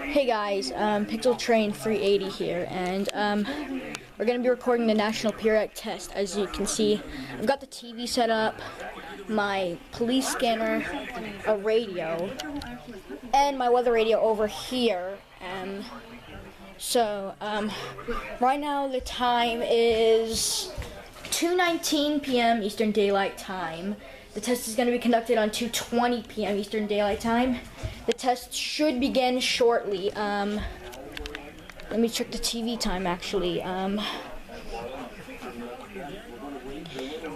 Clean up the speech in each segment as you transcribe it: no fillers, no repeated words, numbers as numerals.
Hey guys, Pixel Train 380 here, and we're going to be recording the National Periodic Test. As you can see, I've got the TV set up, my police scanner, a radio, and my weather radio over here. Right now the time is 2:19 p.m. Eastern Daylight Time. The test is going to be conducted on 2:20 p.m. Eastern Daylight Time. The test should begin shortly. Let me check the TV time actually.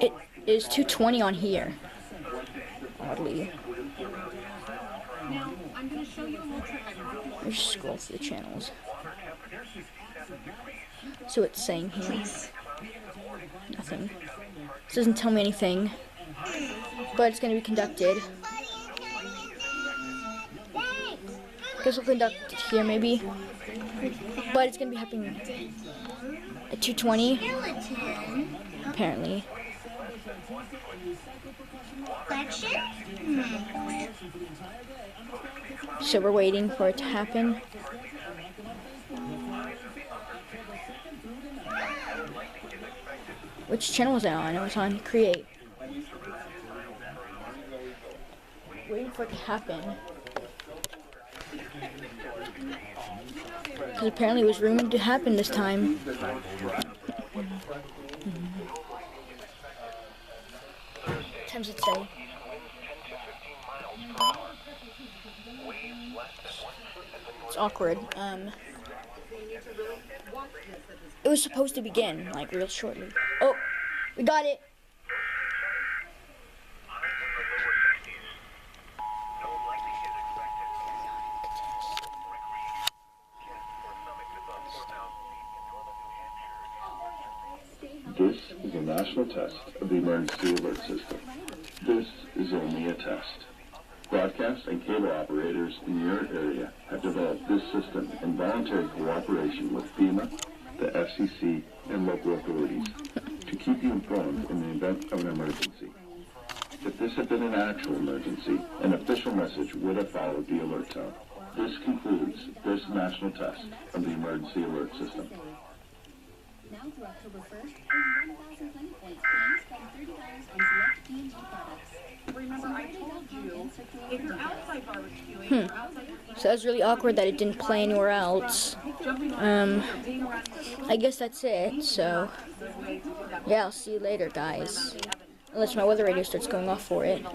It is 2:20 on here. Oddly. Let's just scroll through the channels. See what it's saying here. Nothing. This doesn't tell me anything. But it's going to be conducted. Guess we'll conduct it here maybe. But it's going to be happening at 2:20. Apparently. So we're waiting for it to happen. Which channel was that on? It was on Create. Waiting for it to happen. Because apparently it was rumored to happen this time. What time does it say? It's awkward. It was supposed to begin, like, real shortly. Oh, we got it. This is a national test of the emergency alert system. This is only a test. Broadcast and cable operators in your area have developed this system in voluntary cooperation with FEMA, the FCC, and local authorities to keep you informed in the event of an emergency. If this had been an actual emergency, an official message would have followed the alert tone. This concludes this national test of the emergency alert system. Now through October 1st, earn 1,000 Planet Points and spend $30 on select D&G products. Remember, I told you, if you're outside barbecuing, you're outside So that was really awkward that it didn't play anywhere else. I guess that's it, so yeah, I'll see you later, guys. Unless my weather radio starts going off for it.